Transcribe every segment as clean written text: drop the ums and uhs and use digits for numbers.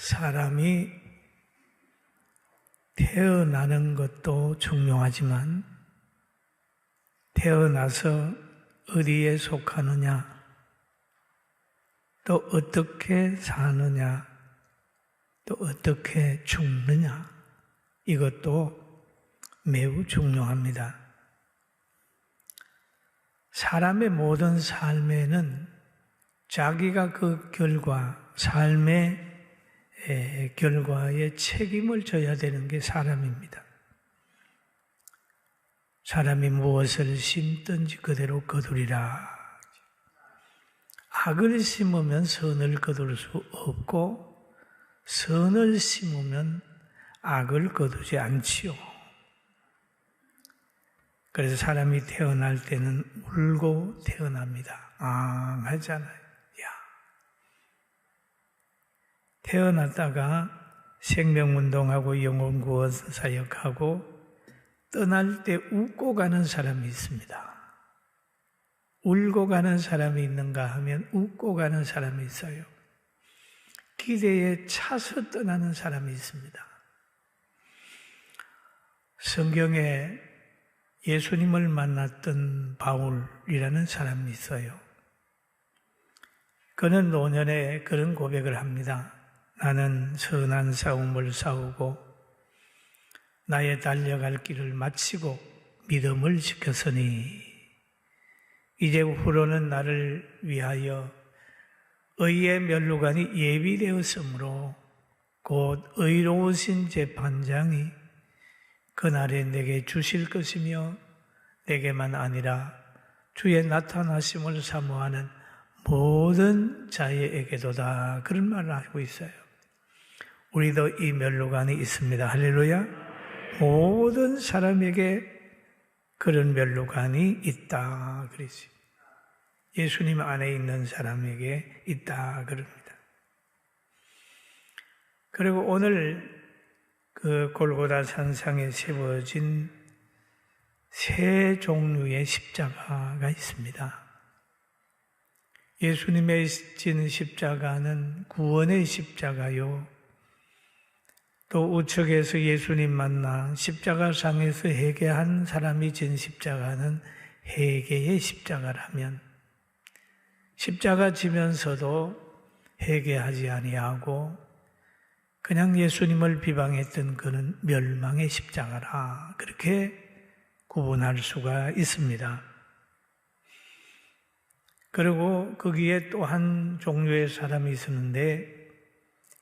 사람이 태어나는 것도 중요하지만 태어나서 어디에 속하느냐, 또 어떻게 사느냐, 또 어떻게 죽느냐, 이것도 매우 중요합니다. 사람의 모든 삶에는 자기가 그 결과, 삶의 결과에 책임을 져야 되는 게 사람입니다. 사람이 무엇을 심든지 그대로 거두리라. 악을 심으면 선을 거둘 수 없고 선을 심으면 악을 거두지 않지요. 그래서 사람이 태어날 때는 울고 태어납니다. 하잖아요. 태어났다가 생명운동하고 영혼구원 사역하고 떠날 때 웃고 가는 사람이 있습니다. 울고 가는 사람이 있는가 하면 웃고 가는 사람이 있어요. 기대에 차서 떠나는 사람이 있습니다. 성경에 예수님을 만났던 바울이라는 사람이 있어요. 그는 노년에 그런 고백을 합니다. 나는 선한 싸움을 싸우고 나의 달려갈 길을 마치고 믿음을 지켰으니 이제 후로는 나를 위하여 의의 면류관이 예비되었으므로 곧 의로우신 재판장이 그날에 내게 주실 것이며 내게만 아니라 주의 나타나심을 사모하는 모든 자에게도다. 그런 말을 하고 있어요. 우리도 이 면류관이 있습니다. 할렐루야. 모든 사람에게 그런 면류관이 있다. 그러지. 예수님 안에 있는 사람에게 있다. 그럽니다. 그리고 오늘 그 골고다 산상에 세워진 세 종류의 십자가가 있습니다. 예수님의 진 십자가는 구원의 십자가요. 또 우측에서 예수님 만나 십자가상에서 회개한 사람이 진 십자가는 회개의 십자가라면 십자가 지면서도 회개하지 아니하고 그냥 예수님을 비방했던 그는 멸망의 십자가라. 그렇게 구분할 수가 있습니다. 그리고 거기에 또 한 종류의 사람이 있었는데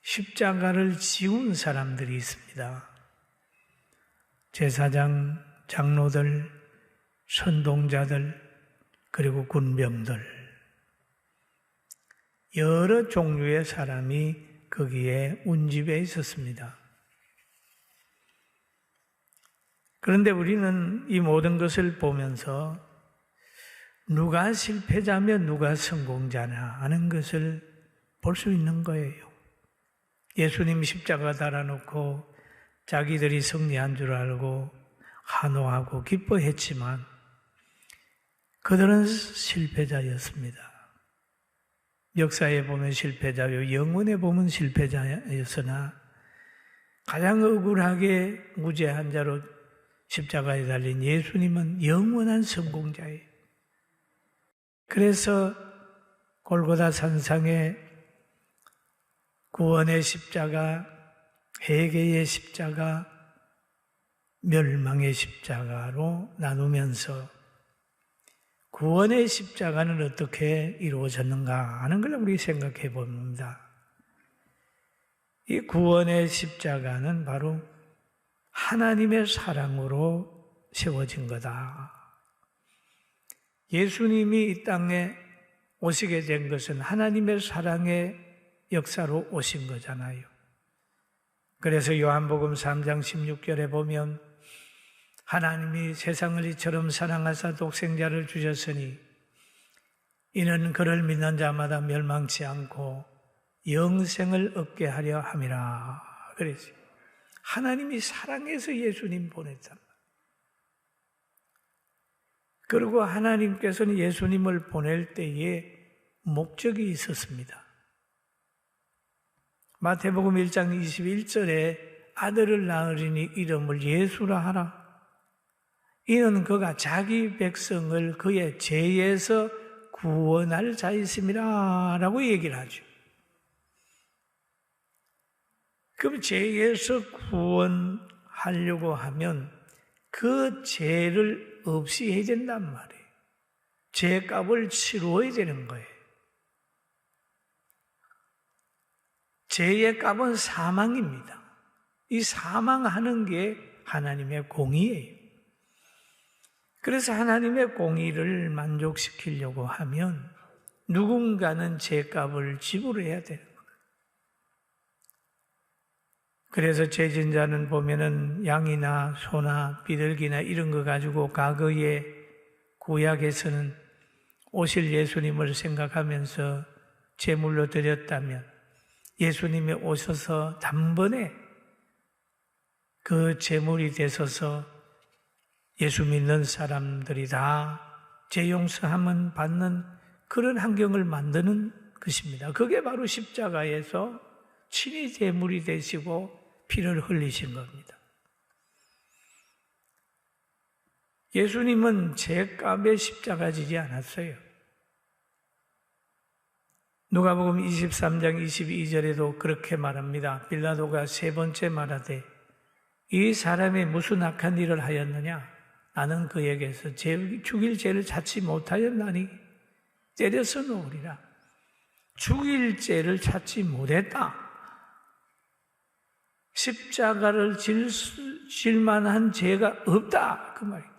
십자가를 지운 사람들이 있습니다. 제사장, 장로들, 선동자들, 그리고 군병들. 여러 종류의 사람이 거기에 운집에 있었습니다. 그런데 우리는 이 모든 것을 보면서 누가 실패자며 누가 성공자냐 하는 것을 볼 수 있는 거예요. 예수님 십자가 달아놓고 자기들이 승리한 줄 알고 환호하고 기뻐했지만 그들은 실패자였습니다. 역사에 보면 실패자요, 영혼에 보면 실패자였으나 가장 억울하게 무죄한 자로 십자가에 달린 예수님은 영원한 성공자예요. 그래서 골고다 산상에 구원의 십자가, 회개의 십자가, 멸망의 십자가로 나누면서 구원의 십자가는 어떻게 이루어졌는가 하는 걸 우리 생각해 봅니다. 이 구원의 십자가는 바로 하나님의 사랑으로 세워진 거다. 예수님이 이 땅에 오시게 된 것은 하나님의 사랑의 역사로 오신 거잖아요. 그래서 요한복음 3장 16절에 보면 하나님이 세상을 이처럼 사랑하사 독생자를 주셨으니 이는 그를 믿는 자마다 멸망치 않고 영생을 얻게 하려 함이라. 그래서 하나님이 사랑해서 예수님 보냈잖아. 그리고 하나님께서는 예수님을 보낼 때에 목적이 있었습니다. 마태복음 1장 21절에 아들을 낳으리니 이름을 예수라 하라. 이는 그가 자기 백성을 그의 죄에서 구원할 자이심이라 라고 얘기를 하죠. 그럼 죄에서 구원하려고 하면 그 죄를 없이 해야 된단 말이에요. 죄값을 치루어야 되는 거예요. 죄의 값은 사망입니다. 이 사망하는 게 하나님의 공의예요. 그래서 하나님의 공의를 만족시키려고 하면 누군가는 죄값을 지불해야 되는 거예요. 그래서 죄진자는 보면은 양이나 소나 비둘기나 이런 거 가지고 과거에 구약에서는 오실 예수님을 생각하면서 제물로 드렸다면 예수님이 오셔서 단번에 그 제물이 되셔서 예수 믿는 사람들이 다 죄 용서함을 받는 그런 환경을 만드는 것입니다. 그게 바로 십자가에서 친히 제물이 되시고 피를 흘리신 겁니다. 예수님은 죄값에 십자가 지지 않았어요. 누가복음 23장 22절에도 그렇게 말합니다. 빌라도가 세 번째 말하되 이 사람이 무슨 악한 일을 하였느냐? 나는 그에게서 죽일 죄를 찾지 못하였나니 때려서 놓으리라. 죽일 죄를 찾지 못했다. 십자가를 질 만한 죄가 없다. 그 말이죠.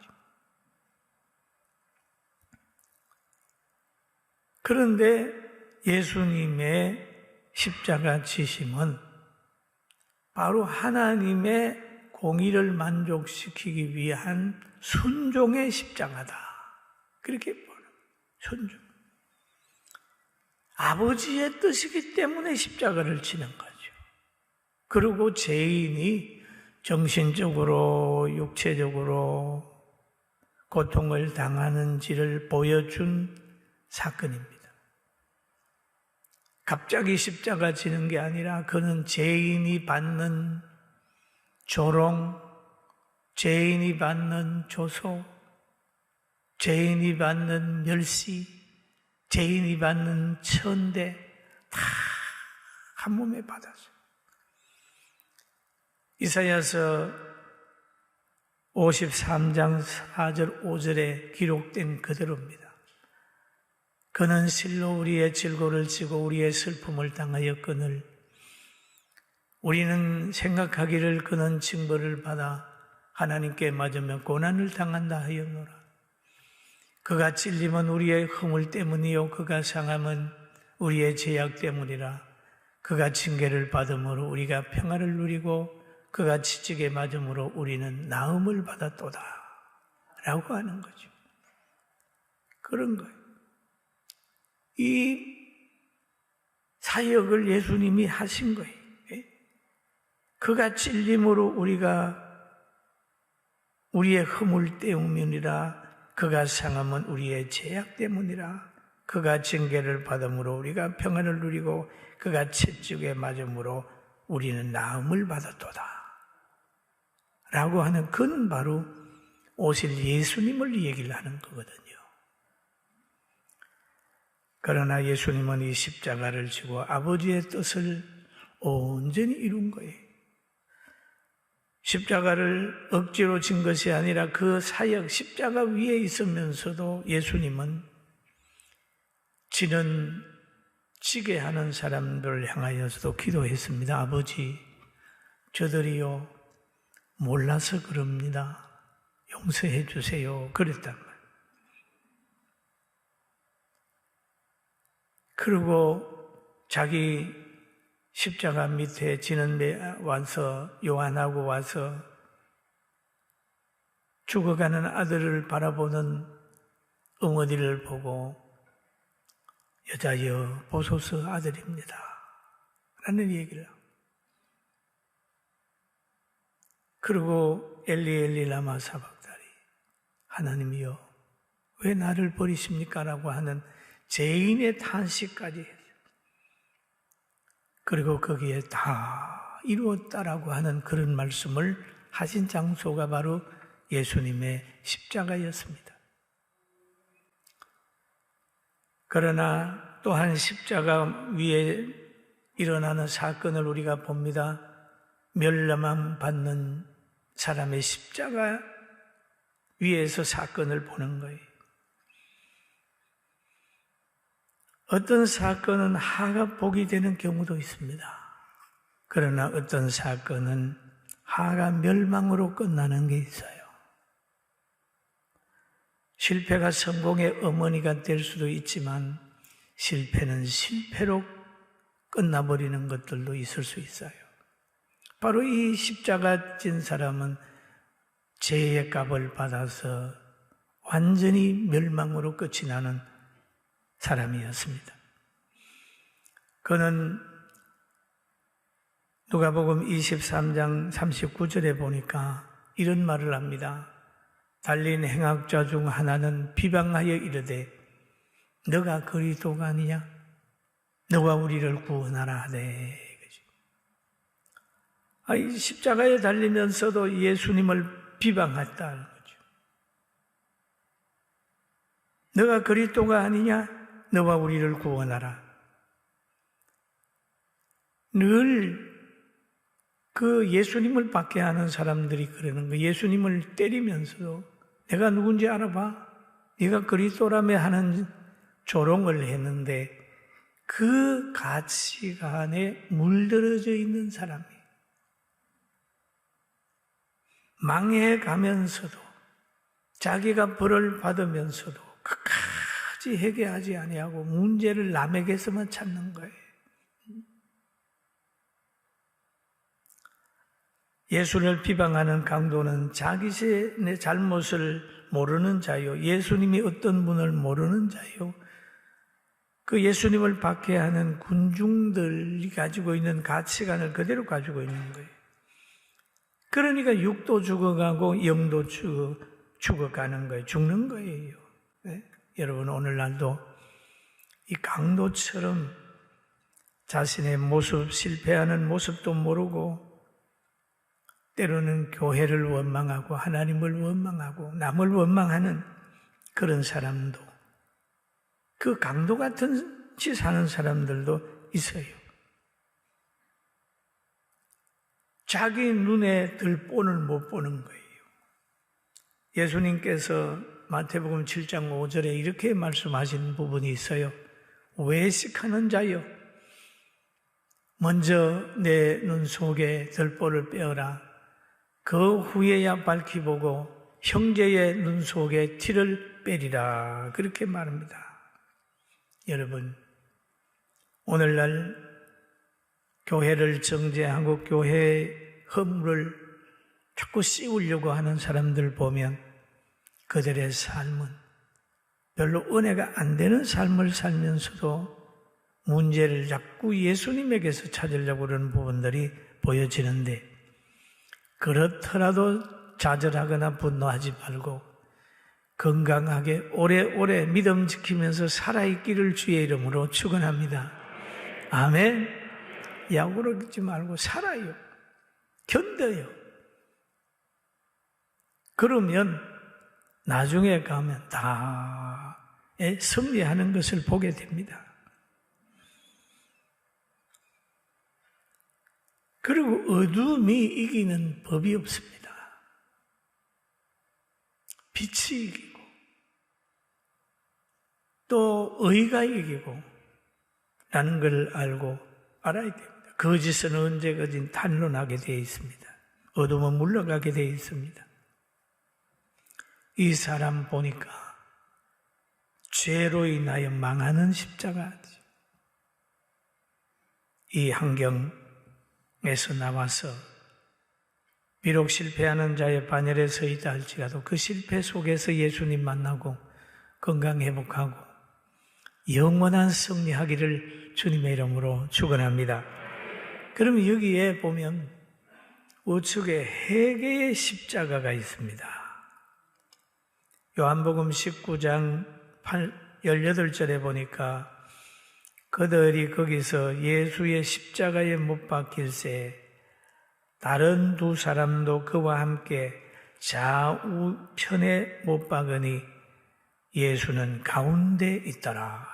그런데 예수님의 십자가 지심은 바로 하나님의 공의를 만족시키기 위한 순종의 십자가다. 그렇게 보는 순종. 아버지의 뜻이기 때문에 십자가를 지는 거죠. 그리고 죄인이 정신적으로 육체적으로 고통을 당하는지를 보여준 사건입니다. 갑자기 십자가 지는 게 아니라 그는 죄인이 받는 조롱, 죄인이 받는 조소, 죄인이 받는 멸시, 죄인이 받는 천대 다 한 몸에 받았어요. 이사야서 53장 4절 5절에 기록된 그대로입니다. 그는 실로 우리의 질고를 지고 우리의 슬픔을 당하였거늘 우리는 생각하기를 그는 징벌을 받아 하나님께 맞으며 고난을 당한다 하였노라. 그가 찔림은 우리의 허물 때문이요 그가 상함은 우리의 죄악 때문이라. 그가 징계를 받음으로 우리가 평화를 누리고 그가 치직에 맞음으로 우리는 나음을 받았도다 라고 하는 거죠. 그런 거예요. 이 사역을 예수님이 하신 거예요. 그가 찔림으로 우리가 우리의 허물 때문이라. 그가 상함은 우리의 죄악 때문이라. 그가 징계를 받음으로 우리가 평안을 누리고 그가 채찍에 맞음으로 우리는 나음을 받았도다 라고 하는 그는 바로 오실 예수님을 얘기를 하는 거거든요. 그러나 예수님은 이 십자가를 지고 아버지의 뜻을 온전히 이룬 거예요. 십자가를 억지로 진 것이 아니라 그 사역, 십자가 위에 있으면서도 예수님은 지게 하는 사람들을 향하여서도 기도했습니다. 아버지, 저들이요 몰라서 그럽니다. 용서해 주세요. 그랬단 말이에요. 그리고 자기 십자가 밑에 지는 데 와서 요한하고 와서 죽어가는 아들을 바라보는 어머니를 보고 여자여 보소서 아들입니다 라는 얘기를 하고 그리고 엘리 엘리 라마 사박다리 하나님이여 왜 나를 버리십니까? 라고 하는 죄인의 탄식까지 했어요. 그리고 거기에 다 이루었다라고 하는 그런 말씀을 하신 장소가 바로 예수님의 십자가였습니다. 그러나 또한 십자가 위에 일어나는 사건을 우리가 봅니다. 멸망 받는 사람의 십자가 위에서 사건을 보는 거예요. 어떤 사건은 하가 복이 되는 경우도 있습니다. 그러나 어떤 사건은 하가 멸망으로 끝나는 게 있어요. 실패가 성공의 어머니가 될 수도 있지만 실패는 실패로 끝나버리는 것들도 있을 수 있어요. 바로 이 십자가 진 사람은 죄의 값을 받아서 완전히 멸망으로 끝이 나는 사람이었습니다. 그는 누가복음 23장 39절에 보니까 이런 말을 합니다. 달린 행악자 중 하나는 비방하여 이르되 너가 그리스도가 아니냐? 너가 우리를 구원하라 하되. 십자가에 달리면서도 예수님을 비방했다는 거죠. 너가 그리스도가 아니냐? 너와 우리를 구원하라. 늘 그 예수님을 받게 하는 사람들이 그러는 거예요. 예수님을 때리면서도 내가 누군지 알아봐? 네가 그리스도라며 하는 조롱을 했는데 그 가치관에 물들어져 있는 사람이에요. 망해가면서도 자기가 벌을 받으면서도 끝까지 회개하지 아니하고 문제를 남에게서만 찾는 거예요. 예수를 비방하는 강도는 자기의 잘못을 모르는 자요, 예수님이 어떤 분을 모르는 자요, 그 예수님을 받게 하는 군중들이 가지고 있는 가치관을 그대로 가지고 있는 거예요. 그러니까 육도 죽어가고 영도 죽어가는 거예요. 죽는 거예요. 네? 여러분 오늘날도 이 강도처럼 자신의 모습, 실패하는 모습도 모르고 때로는 교회를 원망하고 하나님을 원망하고 남을 원망하는 그런 사람도, 그 강도 같은 지 사는 사람들도 있어요. 자기 눈에 들 본을 못 보는 거예요. 예수님께서 마태복음 7장 5절에 이렇게 말씀하신 부분이 있어요. 외식하는 자여, 먼저 내 눈 속에 들보를 빼어라. 그 후에야 밝히 보고 형제의 눈 속에 티를 빼리라. 그렇게 말합니다. 여러분, 오늘날 교회를 정죄하고 교회의 허물을 자꾸 씌우려고 하는 사람들 보면 그들의 삶은 별로 은혜가 안 되는 삶을 살면서도 문제를 자꾸 예수님에게서 찾으려고 그러는 부분들이 보여지는데, 그렇더라도 좌절하거나 분노하지 말고 건강하게 오래오래 믿음 지키면서 살아있기를 주의 이름으로 축원합니다. 아멘. 약오르지 말고 살아요. 견뎌요. 그러면 나중에 가면 다 승리하는 것을 보게 됩니다. 그리고 어둠이 이기는 법이 없습니다. 빛이 이기고 또 의가 이기고 라는 걸 알아야 됩니다. 거짓은 언제까지 탄로나게 되어 있습니다. 어둠은 물러가게 되어 있습니다. 이 사람 보니까 죄로 인하여 망하는 십자가지. 이 환경에서 나와서 비록 실패하는 자의 반열에 서 있다 할지라도 그 실패 속에서 예수님 만나고 건강 회복하고 영원한 승리하기를 주님의 이름으로 축원합니다. 그러면 여기에 보면 우측에 회개의 십자가가 있습니다. 요한복음 19장 18절에 보니까 그들이 거기서 예수의 십자가에 못 박힐새 다른 두 사람도 그와 함께 좌우편에 못 박으니 예수는 가운데 있더라.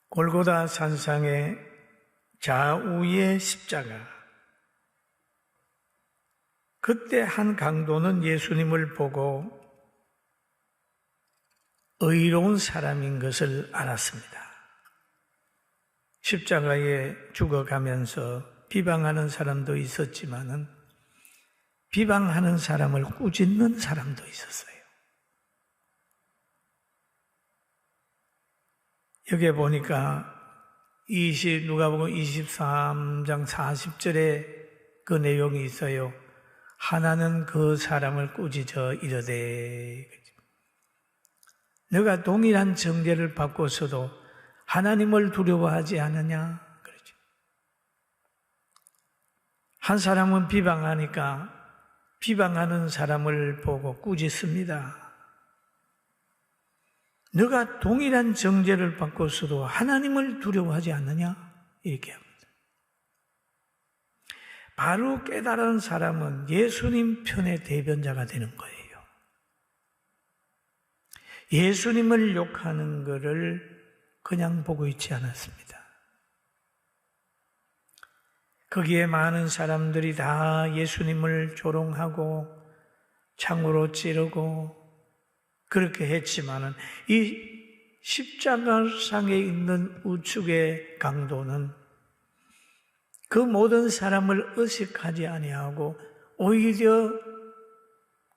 골고다 산상의 좌우의 십자가. 그때 한 강도는 예수님을 보고 의로운 사람인 것을 알았습니다. 십자가에 죽어가면서 비방하는 사람도 있었지만은 비방하는 사람을 꾸짖는 사람도 있었어요. 여기에 보니까 누가복음 23장 40절에 그 내용이 있어요. 하나는 그 사람을 꾸짖어 이르되 너가 동일한 정죄를 받고서도 하나님을 두려워하지 않느냐? 그러죠. 한 사람은 비방하니까 비방하는 사람을 보고 꾸짖습니다. 너가 동일한 정죄를 받고서도 하나님을 두려워하지 않느냐? 이렇게 합니다. 바로 깨달은 사람은 예수님 편의 대변자가 되는 거예요. 예수님을 욕하는 것을 그냥 보고 있지 않았습니다. 거기에 많은 사람들이 다 예수님을 조롱하고 창으로 찌르고 그렇게 했지만은 이 십자가상에 있는 우측의 강도는 그 모든 사람을 의식하지 아니하고 오히려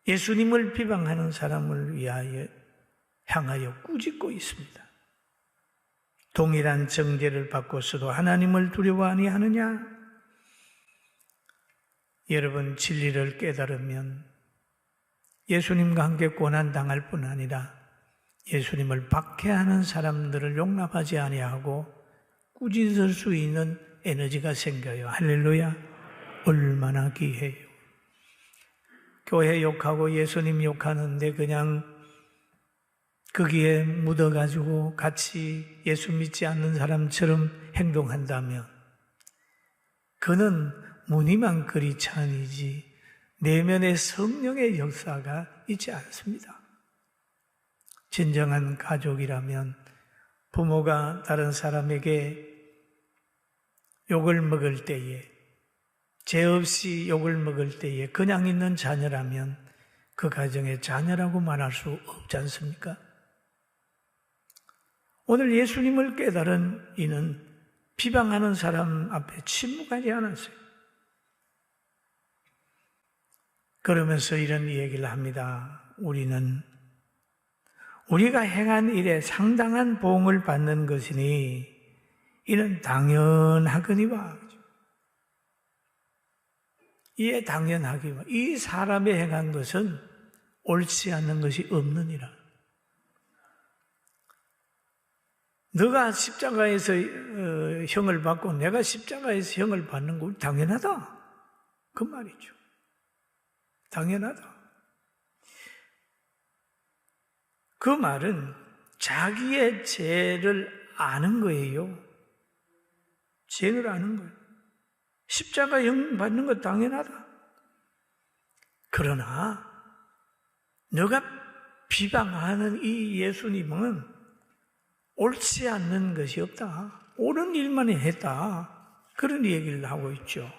예수님을 비방하는 사람을 향하여 꾸짖고 있습니다. 동일한 정죄를 받고서도 하나님을 두려워 아니하느냐? 여러분, 진리를 깨달으면 예수님과 함께 고난당할 뿐 아니라 예수님을 박해하는 사람들을 용납하지 아니하고 꾸짖을 수 있는 에너지가 생겨요. 할렐루야. 얼마나 귀해요. 교회 욕하고 예수님 욕하는데 그냥 거기에 묻어가지고 같이 예수 믿지 않는 사람처럼 행동한다면 그는 무늬만 그리 찬이지 내면의 성령의 역사가 있지 않습니다. 진정한 가족이라면 부모가 다른 사람에게 욕을 먹을 때에, 죄 없이 욕을 먹을 때에 그냥 있는 자녀라면 그 가정의 자녀라고 말할 수 없지 않습니까? 오늘 예수님을 깨달은 이는 비방하는 사람 앞에 침묵하지 않았어요. 그러면서 이런 얘기를 합니다. 우리가 행한 일에 상당한 보응을 받는 것이니 이는 당연하거니와. 이에 당연하기와. 이 사람이 행한 것은 옳지 않는 것이 없느니라. 너가 십자가에서 형을 받고 내가 십자가에서 형을 받는 거 당연하다. 그 말이죠. 당연하다. 그 말은 자기의 죄를 아는 거예요. 죄를 아는 거예요. 십자가 형 받는 거 당연하다. 그러나 너가 비방하는 이 예수님은 옳지 않는 것이 없다. 옳은 일만 했다. 그런 얘기를 하고 있죠.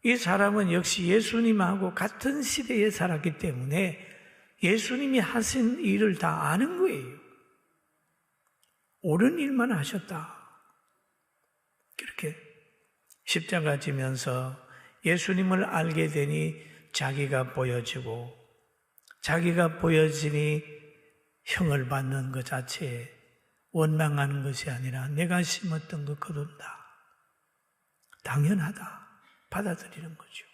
이 사람은 역시 예수님하고 같은 시대에 살았기 때문에 예수님이 하신 일을 다 아는 거예요. 옳은 일만 하셨다. 그렇게 십자가 지면서 예수님을 알게 되니 자기가 보여지고 자기가 보여지니 형을 받는 것 자체에 원망하는 것이 아니라 내가 심었던 거 거둔다. 당연하다. 받아들이는 거죠.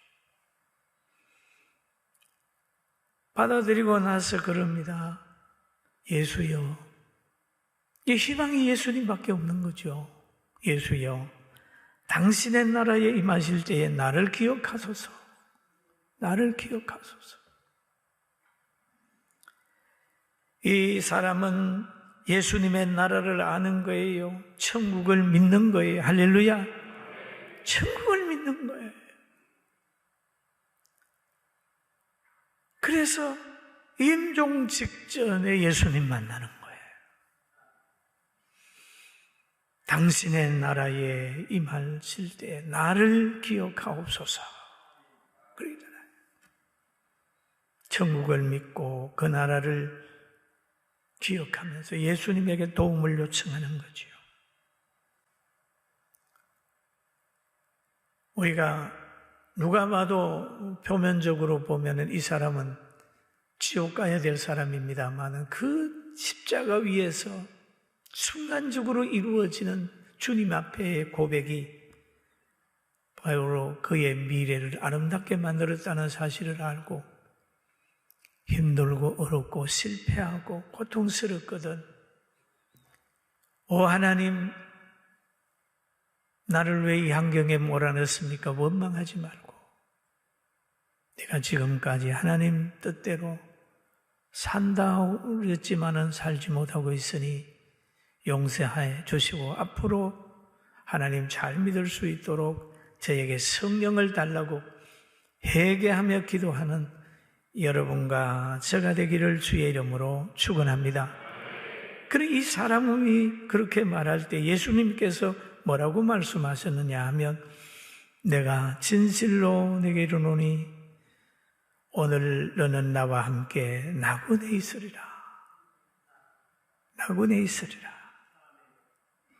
받아들이고 나서 그럽니다. 예수여. 이 희망이 예수님밖에 없는 거죠. 예수여. 당신의 나라에 임하실 때에 나를 기억하소서. 나를 기억하소서. 이 사람은 예수님의 나라를 아는 거예요. 천국을 믿는 거예요. 할렐루야. 천국을 믿는 거예요. 그래서 임종 직전에 예수님 만나는 거예요. 당신의 나라에 임하실 때 나를 기억하옵소서. 그러잖아요. 천국을 믿고 그 나라를 기억하면서 예수님에게 도움을 요청하는 거지요. 우리가 누가 봐도 표면적으로 보면은 이 사람은 지옥 가야 될 사람입니다만 그 십자가 위에서 순간적으로 이루어지는 주님 앞에의 고백이 바로 그의 미래를 아름답게 만들었다는 사실을 알고 힘들고 어렵고 실패하고 고통스럽거든. 오 하나님, 나를 왜 이 환경에 몰아넣습니까? 원망하지 말고 내가 지금까지 하나님 뜻대로 산다 그랬지만은 살지 못하고 있으니 용서해 주시고 앞으로 하나님 잘 믿을 수 있도록 저에게 성령을 달라고 회개하며 기도하는 여러분과 제가 되기를 주의 이름으로 축원합니다. 그리고 이 사람이 그렇게 말할 때 예수님께서 뭐라고 말씀하셨느냐 하면 내가 진실로 내게 이르노니 오늘 너는 나와 함께 나군에 있으리라. 나군에 있으리라.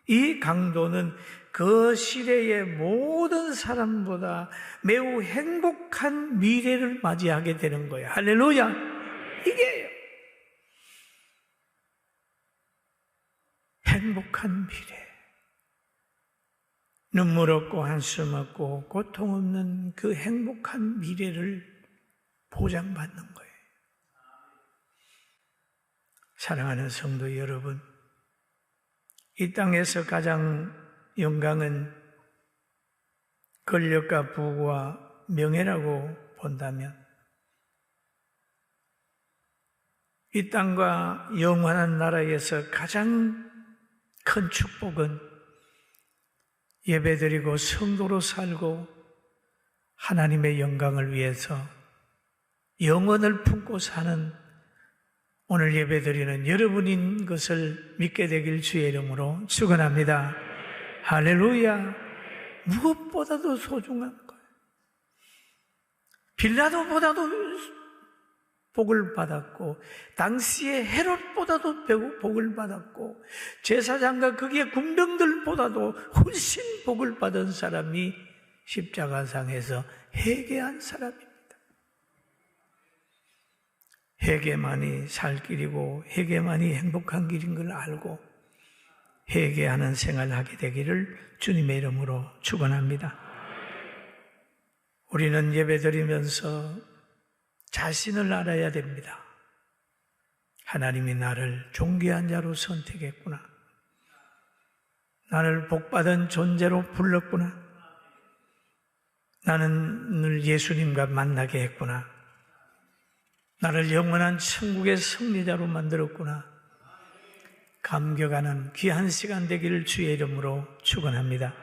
이 강도는 그 시대의 모든 사람보다 매우 행복한 미래를 맞이하게 되는 거예요. 할렐루야! 이게요. 행복한 미래. 눈물 없고 한숨 없고 고통 없는 그 행복한 미래를 보장받는 거예요. 사랑하는 성도 여러분, 이 땅에서 가장 영광은 권력과 부와 명예라고 본다면 이 땅과 영원한 나라에서 가장 큰 축복은 예배드리고 성도로 살고 하나님의 영광을 위해서 영혼을 품고 사는 오늘 예배드리는 여러분인 것을 믿게 되길 주의 이름으로 축원합니다. 할렐루야. 무엇보다도 소중한 거예요. 빌라도보다도 복을 받았고 당시의 헤롯보다도 복을 받았고 제사장과 그의 군병들보다도 훨씬 복을 받은 사람이 십자가상에서 회개한 사람입니다. 회개만이 살 길이고 회개만이 행복한 길인 걸 알고 회개하는 생활을 하게 되기를 주님의 이름으로 축원합니다. 우리는 예배드리면서 자신을 알아야 됩니다. 하나님이 나를 존귀한 자로 선택했구나. 나를 복받은 존재로 불렀구나. 나는 늘 예수님과 만나게 했구나. 나를 영원한 천국의 승리자로 만들었구나. 감격하는 귀한 시간 되기를 주의 이름으로 축원합니다.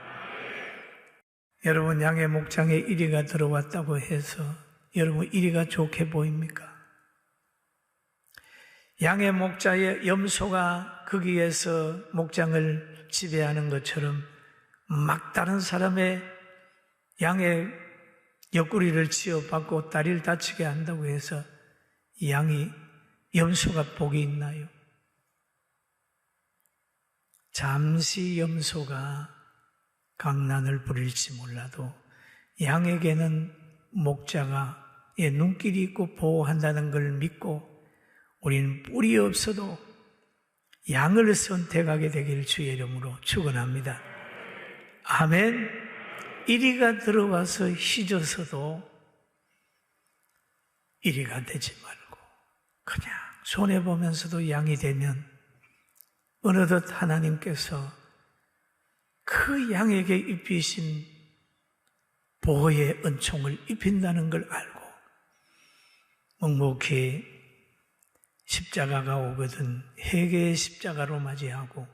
여러분, 양의 목장에 이리가 들어왔다고 해서 여러분 이리가 좋게 보입니까? 양의 목자의 염소가 거기에서 목장을 지배하는 것처럼 막 다른 사람의 양의 옆구리를 치어받고 다리를 다치게 한다고 해서 양이 염소가 복이 있나요? 잠시 염소가 강난을 부릴지 몰라도 양에게는 목자가 눈길이 있고 보호한다는 걸 믿고 우리는 뿔이 없어도 양을 선택하게 되기를 주의 이름으로 축원합니다. 아멘. 이리가 들어와서 희져서도 이리가 되지 말고 그냥 손해보면서도 양이 되면 어느덧 하나님께서 그 양에게 입히신 보호의 은총을 입힌다는 걸 알고 묵묵히 십자가가 오거든 회개의 십자가로 맞이하고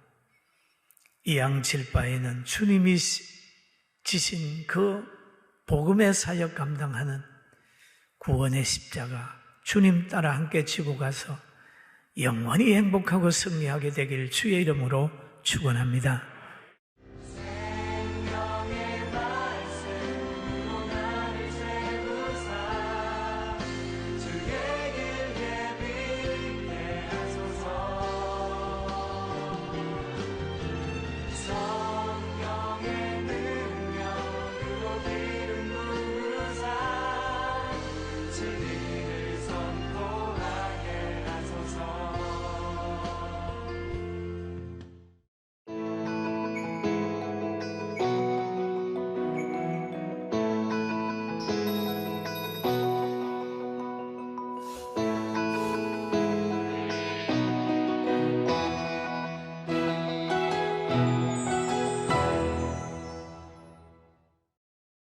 이 양칠바에는 주님이 지신 그 복음의 사역 감당하는 구원의 십자가 주님 따라 함께 지고 가서 영원히 행복하고 승리하게 되길 주의 이름으로 축원합니다.